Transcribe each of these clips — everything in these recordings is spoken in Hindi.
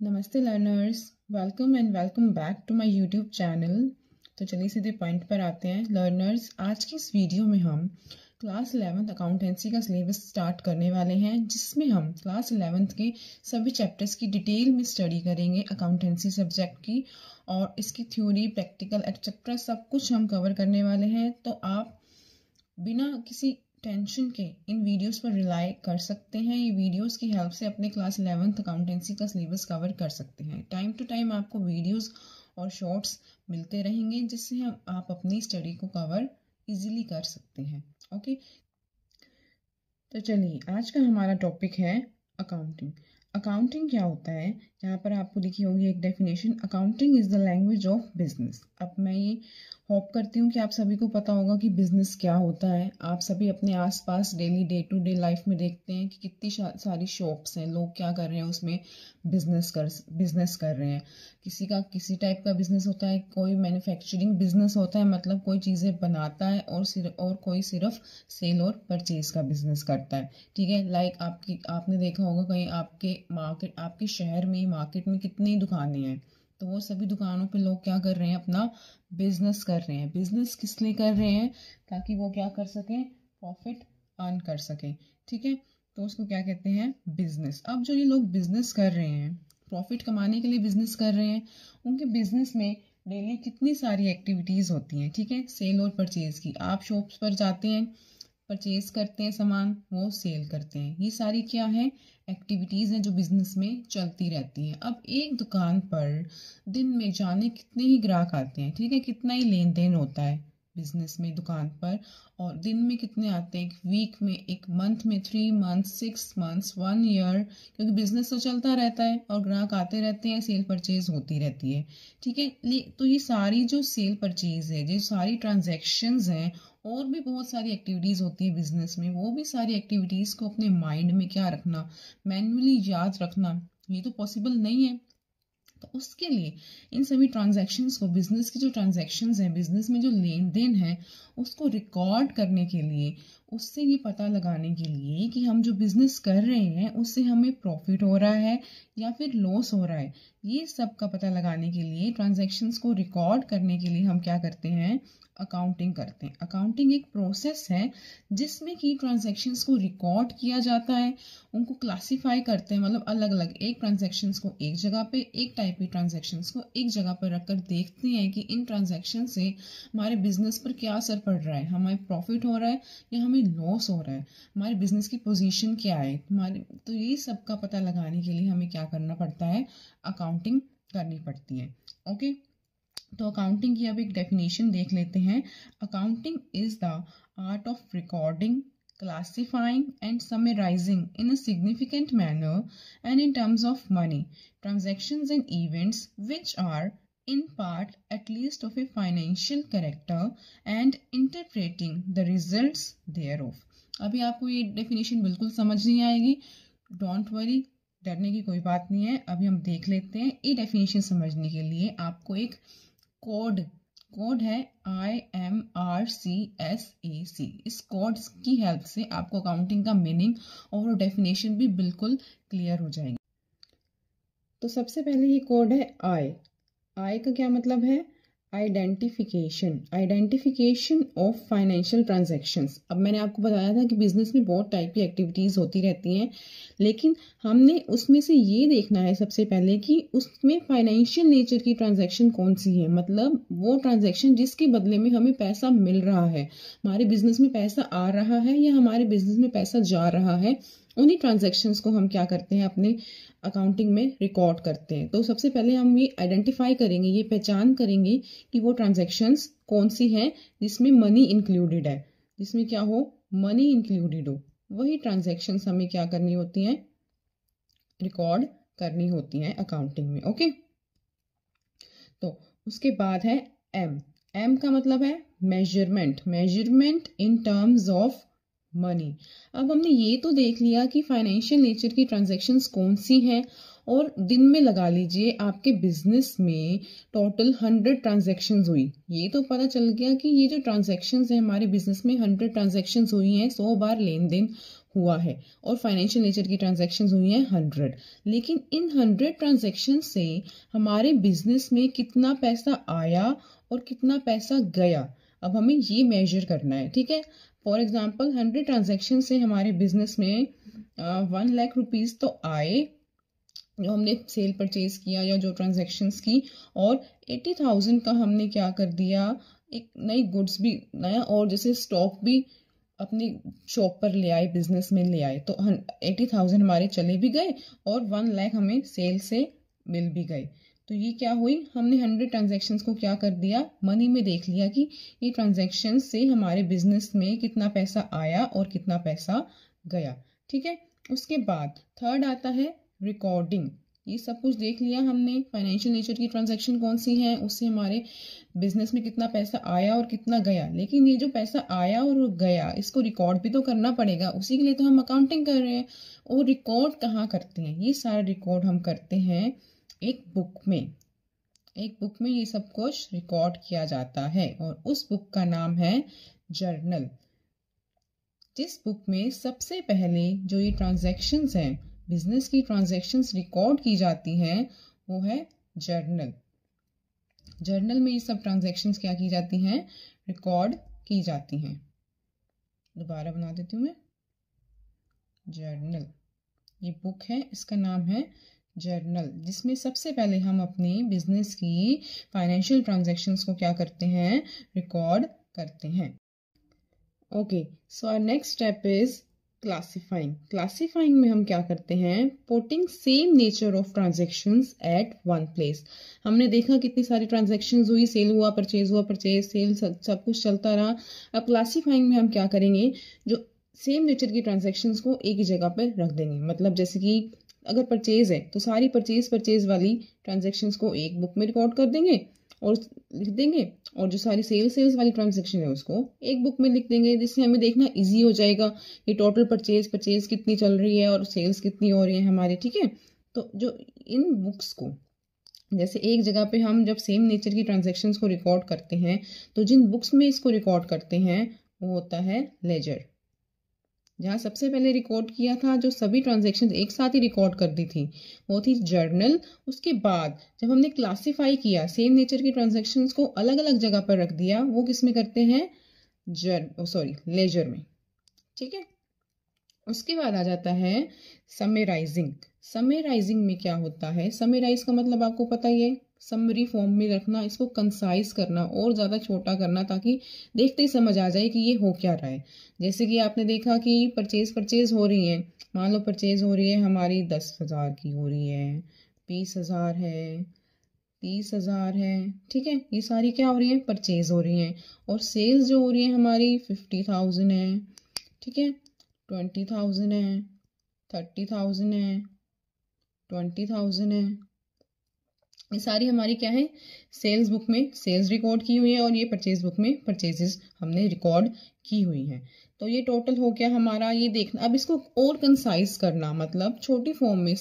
नमस्ते learners, welcome and welcome back to my YouTube channel. तो चलिए सीधे पॉइंट पर आते हैं लर्नर्स। आज की इस वीडियो में हम क्लास 11th अकाउंटेंसी का सिलेबस स्टार्ट करने वाले हैं, जिसमें हम क्लास 11th के सभी चैप्टर्स की डिटेल में स्टडी करेंगे अकाउंटेंसी सब्जेक्ट की, और इसकी थ्योरी, प्रैक्टिकल एक्सेट्रा सब कुछ हम कवर करने वाले हैं। तो आप बिना किसी टेंशन के इन वीडियोस पर रिलाई कर सकते हैं। ये वीडियोस की हेल्प से अपने क्लास 11th अकाउंटेंसी का सिलेबस कवर कर सकते हैं। टाइम टू टाइम आपको वीडियोस और शॉर्ट्स मिलते रहेंगे, जिससे आप अपनी स्टडी को कवर इजीली कर सकते हैं। ओके, तो चलिए आज का हमारा टॉपिक है अकाउंटिंग। अकाउंटिंग क्या होता है? यहाँ पर आपको लिखी होगी एक definition, accounting is the language of business. अब मैं ये होप करती हूँ कि आप सभी को पता होगा कि बिजनेस क्या होता है। आप सभी अपने आसपास daily day to day life में देखते हैं कि कितनी सारी शॉप्स हैं, लोग क्या कर रहे हैं, उसमें बिजनेस कर रहे हैं। किसी का किसी टाइप का बिजनेस होता है, कोई मैन्युफैक्चरिंग बिजनेस होता है, मतलब कोई चीज़ें बनाता है, और कोई सिर्फ सेल और परचेज का बिजनेस करता है। ठीक है, लाइक आपने देखा होगा कहीं आपके शहर में, मार्केट में कितनी दुकानें हैं, तो वो सभी दुकानों पे लोग क्या कर रहे हैं, अपना बिजनेस कर रहे हैं। बिजनेस किस लिए कर रहे हैं? ताकि वो क्या कर सकें, प्रॉफिट अर्न कर सकें। ठीक है, तो उसको क्या कहते हैं, बिजनेस। अब जो ये लोग बिजनेस कर रहे हैं, प्रॉफिट कमाने के लिए बिजनेस कर रहे हैं, उनके बिजनेस में डेली कितनी सारी एक्टिविटीज होती हैं। ठीक है, सेल और परचेज की। आप शॉप्स पर जाते हैं, परचेज करते हैं सामान, वो सेल करते हैं। ये सारी क्या है, एक्टिविटीज़ हैं जो बिजनेस में चलती रहती हैं। अब एक दुकान पर दिन में जाने कितने ही ग्राहक आते हैं, ठीक है, कितना ही लेन देन होता है बिजनेस में दुकान पर, और दिन में कितने आते हैं, एक वीक में, एक मंथ में, 3 मंथ्स, 6 मंथ्स, 1 ईयर, क्योंकि बिजनेस तो चलता रहता है और ग्राहक आते रहते हैं, सेल परचेज होती रहती है। ठीक है, तो ये सारी जो सेल परचेज है, जो सारी ट्रांजेक्शन्स हैं, और भी बहुत सारी एक्टिविटीज़ होती है बिजनेस में, वो भी सारी एक्टिविटीज़ को अपने माइंड में क्या रखना, मैन्युअली याद रखना, ये तो पॉसिबल नहीं है। तो उसके लिए इन सभी ट्रांजैक्शंस को, बिजनेस की जो ट्रांजैक्शंस हैं, बिजनेस में जो लेन देन है, उसको रिकॉर्ड करने के लिए, उससे ये पता लगाने के लिए कि हम जो बिजनेस कर रहे हैं उससे हमें प्रॉफिट हो रहा है या फिर लॉस हो रहा है, ये सब का पता लगाने के लिए, ट्रांजैक्शंस को रिकॉर्ड करने के लिए हम क्या करते हैं, अकाउंटिंग करते हैं। अकाउंटिंग एक प्रोसेस है जिसमें कि ट्रांजैक्शंस को रिकॉर्ड किया जाता है, उनको क्लासिफाई करते हैं, मतलब अलग अलग एक ट्रांजैक्शंस को एक जगह पे, एक टाइप की ट्रांजैक्शंस को एक जगह पर रखकर देखते हैं कि इन ट्रांजैक्शन से हमारे बिजनेस पर क्या असर पड़ रहा है, हमें प्रॉफिट हो रहा है या हमें लॉस हो रहा है, हमारे बिजनेस की पोजीशन क्या है हमारे। तो ये सब का पता लगाने के लिए हमें क्या करना पड़ता है, अकाउंटिंग करनी पड़ती है। ओके, तो अकाउंटिंग की अब एक डेफिनेशन देख लेते हैं। Accounting is the art of recording, classifying and summarizing in a significant manner and in terms of money, transactions and events which are in part at least of a financial character and interpreting the results thereof। अभी आपको ये डेफिनेशन बिल्कुल समझ नहीं आएगी, डोंट वरी, डरने की कोई बात नहीं है। अभी हम देख लेते हैं। ये डेफिनेशन समझने के लिए आपको एक कोड है IMRCSAC। इस कोड की हेल्प से आपको अकाउंटिंग का मीनिंग और डेफिनेशन भी बिल्कुल क्लियर हो जाएगी। तो सबसे पहले ये कोड है आई का क्या मतलब है, आइडेंटिफिकेशन ऑफ फाइनेंशियल ट्रांजैक्शंस। अब मैंने आपको बताया था कि बिजनेस में बहुत टाइप की एक्टिविटीज़ होती रहती हैं, लेकिन हमने उसमें से ये देखना है सबसे पहले कि उसमें फाइनेंशियल नेचर की ट्रांजैक्शन कौन सी है, मतलब वो ट्रांजैक्शन जिसके बदले में हमें पैसा मिल रहा है, हमारे बिजनेस में पैसा आ रहा है या हमारे बिजनेस में पैसा जा रहा है, उन्हीं ट्रांजैक्शंस को हम क्या करते हैं, अपने अकाउंटिंग में रिकॉर्ड करते हैं। तो सबसे पहले हम ये आइडेंटिफाई करेंगे, ये पहचान करेंगे कि वो ट्रांजैक्शंस कौन सी हैं जिसमें मनी इंक्लूडेड है, जिसमें क्या हो, मनी इंक्लूडेड हो, वही ट्रांजैक्शंस हमें क्या करनी होती हैं, रिकॉर्ड करनी होती हैं अकाउंटिंग में। ओके, तो उसके बाद है एम का मतलब है measurement in terms of money. अब हमने ये तो देख लिया कि फाइनेंशियल नेचर की ट्रांजैक्शंस कौन सी हैं, और दिन में लगा लीजिए आपके बिजनेस में टोटल 100 ट्रांजैक्शंस हुई, ये तो पता चल गया कि ये जो ट्रांजैक्शंस हैं हमारे बिजनेस में 100 ट्रांजैक्शंस हुई हैं, 100 बार लेन देन हुआ है और फाइनेंशियल नेचर की ट्रांजैक्शंस हुई हैं 100। लेकिन इन 100 ट्रांजैक्शन से हमारे बिजनेस में कितना पैसा आया और कितना पैसा गया, अब हमें ये मेजर करना है। ठीक है, फॉर एग्जाम्पल 100 ट्रांजैक्शन से हमारे बिजनेस में 1 लाख रुपीज तो आए जो हमने सेल परचेज किया या जो ट्रांजैक्शंस की, और 80,000 का हमने क्या कर दिया, एक नई गुड्स भी नया और जैसे स्टॉक भी अपनी शॉप पर ले आए, बिजनेस में ले आए, तो 80,000 हमारे चले भी गए और 1 लाख हमें सेल से मिल भी गए। तो ये क्या हुई, हमने 100 ट्रांजैक्शंस को क्या कर दिया, मनी में देख लिया कि ये ट्रांजैक्शंस से हमारे बिजनेस में कितना पैसा आया और कितना पैसा गया। ठीक है, उसके बाद थर्ड आता है रिकॉर्डिंग। ये सब कुछ देख लिया हमने, फाइनेंशियल नेचर की ट्रांजैक्शन कौन सी है, उससे हमारे बिजनेस में कितना पैसा आया और कितना गया। लेकिन ये जो पैसा आया और गया इसको रिकॉर्ड भी तो करना पड़ेगा, उसी के लिए तो हम अकाउंटिंग कर रहे हैं। और रिकॉर्ड कहाँ करते हैं, ये सारा रिकॉर्ड हम करते हैं एक बुक में। एक बुक में ये सब कुछ रिकॉर्ड किया जाता है और उस बुक का नाम है जर्नल। जिस बुक में सबसे पहले जो ये ट्रांजैक्शंस हैं, बिजनेस की ट्रांजैक्शंस रिकॉर्ड की जाती हैं, वो है जर्नल। जर्नल में ये सब ट्रांजैक्शंस क्या की जाती हैं, रिकॉर्ड की जाती हैं। दोबारा बना देती हूँ मैं, जर्नल ये बुक है, इसका नाम है जर्नल, जिसमें सबसे पहले हम अपने बिजनेस की फाइनेंशियल ट्रांजैक्शंस को क्या करते हैं, रिकॉर्ड करते हैं। Okay, so our next step is classifying. Classifying में हम क्या करते हैं, putting same nature of transactions at one place. हमने देखा कितनी सारी ट्रांजैक्शंस हुई, सेल हुआ, परचेज, सेल, सब कुछ चलता रहा। अब क्लासिफाइंग में हम क्या करेंगे, जो सेम नेचर की ट्रांजैक्शंस को एक ही जगह पर रख देंगे। मतलब जैसे कि अगर परचेज है तो सारी परचेज वाली ट्रांजैक्शंस को एक बुक में रिकॉर्ड कर देंगे और लिख देंगे, और जो सारी सेल्स वाली ट्रांजैक्शन है उसको एक बुक में लिख देंगे, जिससे हमें देखना इजी हो जाएगा कि टोटल परचेज कितनी चल रही है और सेल्स कितनी हो रही है हमारी। ठीक है, तो जो इन बुक्स को जैसे एक जगह पे हम जब सेम नेचर की ट्रांजैक्शंस को रिकॉर्ड करते हैं, तो जिन बुक्स में इसको रिकॉर्ड करते हैं वो होता है लेजर। जहाँ सबसे पहले रिकॉर्ड किया था, जो सभी ट्रांजैक्शंस एक साथ ही रिकॉर्ड कर दी थी, वो थी जर्नल। उसके बाद जब हमने क्लासिफाई किया, सेम नेचर की ट्रांजैक्शंस को अलग अलग जगह पर रख दिया, वो किस में करते हैं, लेजर में। ठीक है, उसके बाद आ जाता है समराइजिंग। समराइजिंग में क्या होता है, समराइज का मतलब आपको पता ही है, समरी फॉर्म में रखना, इसको कंसाइज करना और ज़्यादा छोटा करना, ताकि देखते ही समझ आ जाए कि ये हो क्या रहा है। जैसे कि आपने देखा कि परचेज हो रही है, मान लो परचेज हो रही है हमारी 10,000 की हो रही है, 20,000 है, 30,000 है। ठीक है, ये सारी क्या हो रही है, परचेज हो रही हैं। और सेल्स जो हो रही है हमारी 50,000 है, ठीक है, 20,000 है, 30,000 है, 20,000 है। ये सारी हमारी क्या है, सेल्स बुक में सेल्स रिकॉर्ड की हुई है और ये परचेज बुक में परचेजेस हमने रिकॉर्ड की हुई है। तो ये टोटल हो गया हमारा। ये देखना, अब इसको और कंसाइज करना, मतलब छोटी फॉर्म में,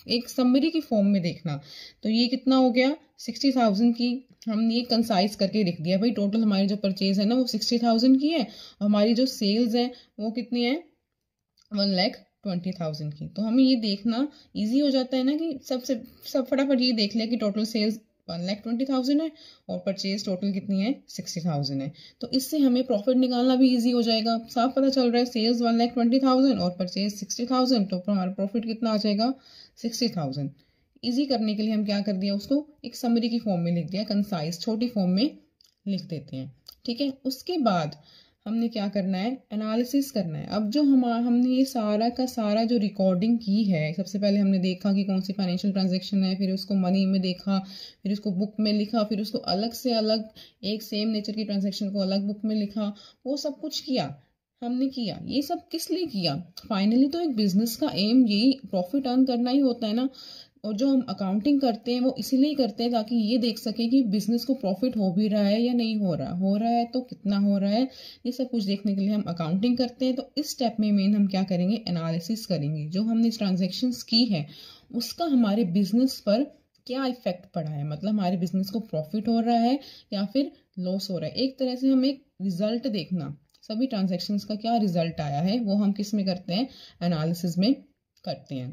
एक समरी की फॉर्म में देखना। तो ये कितना हो गया, 60,000 की हमने ये कंसाइज करके लिख दिया, भाई टोटल हमारी जो परचेज है ना वो 60,000 की है, और हमारी जो सेल्स है वो कितनी है, 1,20,000 की। तो हमें ये देखना इजी हो जाता है ना कि सब फटाफट ये देख लिया कि टोटल सेल्स 1,20,000 है और परचेज टोटल कितनी है, 60,000 है। तो इससे हमें प्रॉफिट निकालना भी इजी हो जाएगा। साफ पता चल रहा है सेल्स 1,20,000 और परचेज 60,000, तो हमारा प्रॉफिट कितना आ जाएगा, 60,000। इजी करने के लिए हम क्या कर दिया, उसको एक समरी की फॉर्म में लिख दिया, कंसाइज छोटी फॉर्म में लिख देते हैं। ठीक है, उसके बाद हमने क्या करना है, एनालिसिस करना है। अब जो हमने ये सारा का सारा जो रिकॉर्डिंग की है, सबसे पहले हमने देखा कि कौन सी फाइनेंशियल ट्रांजैक्शन है, फिर उसको मनी में देखा, फिर उसको बुक में लिखा, फिर उसको अलग से अलग एक सेम नेचर की ट्रांजैक्शन को अलग बुक में लिखा, वो सब कुछ किया हमने किया। ये सब किस लिए किया, फाइनली तो एक बिजनेस का एम यही प्रॉफिट अर्न करना ही होता है ना। और जो हम अकाउंटिंग करते हैं वो इसीलिए करते हैं ताकि ये देख सके कि बिजनेस को प्रॉफिट हो भी रहा है या नहीं हो रहा है तो कितना हो रहा है। ये सब कुछ देखने के लिए हम अकाउंटिंग करते हैं। तो इस स्टेप में मेन हम क्या करेंगे, एनालिसिस करेंगे, जो हमने ट्रांजैक्शंस की है उसका हमारे बिजनेस पर क्या इफेक्ट पड़ा है, मतलब हमारे बिजनेस को प्रॉफिट हो रहा है या फिर लॉस हो रहा है। एक तरह से हम एक रिजल्ट देखना सभी ट्रांजैक्शंस का क्या रिजल्ट आया है वो हम किस में करते हैं, एनालिसिस में करते हैं।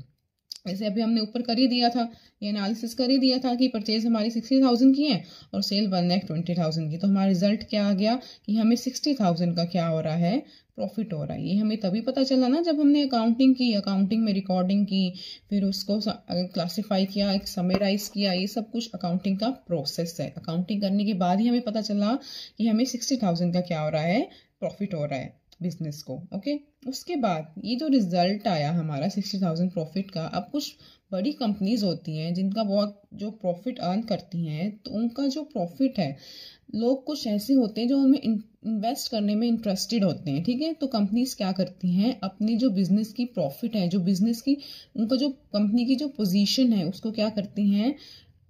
जैसे अभी हमने ऊपर कर ही दिया था, ये एनालिसिस कर ही दिया था कि परचेज हमारी 60,000 की है और सेल 1,20,000 की, तो हमारा रिजल्ट क्या आ गया कि हमें 60,000 का क्या हो रहा है, प्रॉफिट हो रहा है। ये हमें तभी पता चला ना जब हमने अकाउंटिंग की, अकाउंटिंग में रिकॉर्डिंग की, फिर उसको क्लासिफाई किया, एक समराइज किया, ये सब कुछ अकाउंटिंग का प्रोसेस है। अकाउंटिंग करने के बाद ही हमें पता चला कि हमें 60,000 का क्या हो रहा है, प्रॉफिट हो रहा है बिजनेस को। ओके, उसके बाद ये जो रिजल्ट आया हमारा 60,000 प्रॉफिट का, अब कुछ बड़ी कंपनीज होती हैं जिनका बहुत जो प्रॉफिट अर्न करती हैं, तो उनका जो प्रॉफिट है, लोग कुछ ऐसे होते हैं जो उनमें इन्वेस्ट करने में इंटरेस्टेड होते हैं। ठीक है, तो कंपनीज क्या करती हैं, अपनी जो बिजनेस की प्रॉफिट है, जो बिजनेस की उनका जो कंपनी की जो पोजीशन है, उसको क्या करती हैं,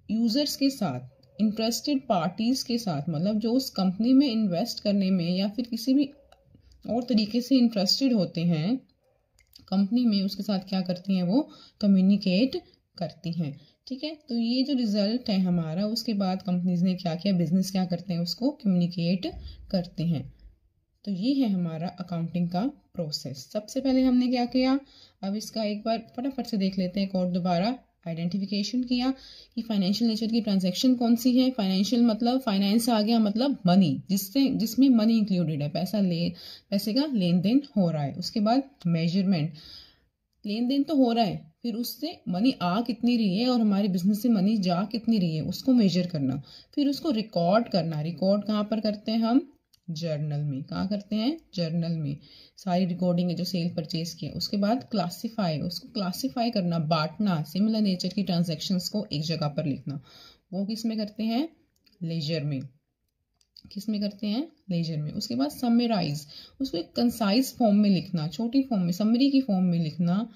यूजर्स के साथ, इंटरेस्टेड पार्टीज के साथ, मतलब जो उस कंपनी में इन्वेस्ट करने में या फिर किसी भी और तरीके से इंटरेस्टेड होते हैं कंपनी में, उसके साथ क्या करती हैं, वो कम्युनिकेट करती हैं। ठीक है, तो ये जो रिजल्ट है हमारा, उसके बाद कंपनीज ने क्या किया, बिजनेस क्या करते हैं, उसको कम्युनिकेट करते हैं। तो ये है हमारा अकाउंटिंग का प्रोसेस। सबसे पहले हमने क्या किया, अब इसका एक बार फटाफट से देख लेते हैं एक और दोबारा। आइडेंटिफिकेशन किया कि फाइनेंशियल नेचर की ट्रांजैक्शन कौन सी है। फाइनेंशियल मतलब फाइनेंस आ गया, मतलब मनी, जिसमें मनी इंक्लूडेड है, पैसे का लेन देन हो रहा है। उसके बाद मेजरमेंट, लेन देन तो हो रहा है, फिर उससे मनी आ कितनी रही है और हमारे बिजनेस से मनी जा कितनी रही है, उसको मेजर करना, फिर उसको रिकॉर्ड करना। रिकॉर्ड कहाँ पर करते हैं हम, जर्नल में। कहाँ करते हैं, जर्नल में, सारी रिकॉर्डिंग है जो सेल परचेज की है। उसके बाद क्लासिफाई, उसको क्लासिफाई करना, बांटना, सिमिलर नेचर की ट्रांजैक्शंस को एक जगह पर लिखना। वो किस में करते हैं, लेजर में। किस में करते हैं, लेजर में। उसके बाद समराइज, उसको एक कंसाइज फॉर्म में लिखना, छोटी फॉर्म में, समरी की फॉर्म में लिखना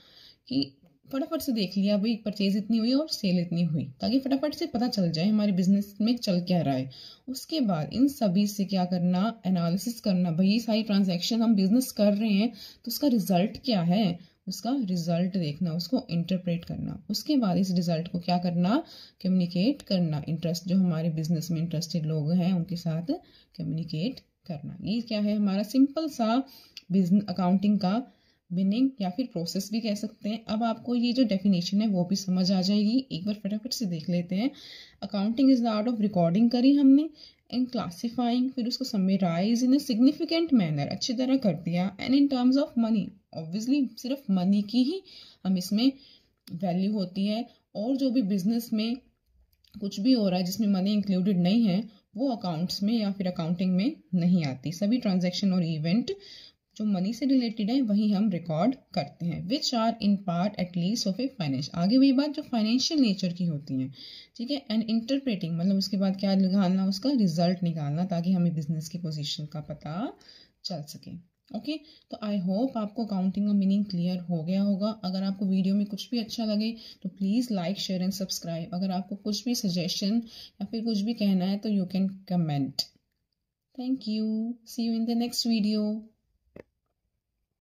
कि फटाफट से देख लिया भाई परचेज इतनी हुई और सेल इतनी हुई, ताकि फटाफट से पता चल जाए हमारे बिजनेस में चल क्या रहा है। उसके बाद इन सभी से क्या करना, एनालिसिस करना, भाई ये सारी ट्रांजैक्शन हम बिजनेस कर रहे हैं तो उसका रिजल्ट क्या है, उसका रिजल्ट देखना, उसको इंटरप्रेट करना। उसके बाद इस रिजल्ट को क्या करना, कम्युनिकेट करना, इंटरेस्ट जो हमारे बिजनेस में इंटरेस्टेड लोग हैं उनके साथ कम्युनिकेट करना। ये क्या है, हमारा सिंपल सा बिजनेस अकाउंटिंग का बिनिंग या फिर प्रोसेस भी कह सकते हैं। अब आपको ये जो डेफिनेशन है वो भी समझ आ जाएगी, एक बार फटाफट से देख लेते हैं। Accounting is the art of recording करी हमने, एंड क्लासिफाइंग, फिर उसको summarise in a significant manner, अच्छी तरह कर दिया, and in terms of money, obviously सिर्फ मनी की ही हम इसमें वैल्यू होती है, और जो भी बिजनेस में कुछ भी हो रहा है जिसमें मनी इंक्लूडेड नहीं है वो अकाउंट्स में या फिर अकाउंटिंग में नहीं आती। सभी ट्रांजैक्शन और इवेंट जो मनी से रिलेटेड है वही हम रिकॉर्ड करते हैं, which are in part at least of a finance, आगे वही बात जो फाइनेंशियल नेचर की होती है। ठीक है, एंड इंटरप्रेटिंग मतलब उसके बाद क्या निकालना, उसका रिजल्ट निकालना, ताकि हमें बिजनेस की पोजीशन का पता चल सके। ओके, तो आई होप आपको अकाउंटिंग का मीनिंग क्लियर हो गया होगा। अगर आपको वीडियो में कुछ भी अच्छा लगे तो please like, share and subscribe. अगर आपको कुछ भी सजेशन या फिर कुछ भी कहना है तो you can comment. Thank you, see you in the next video.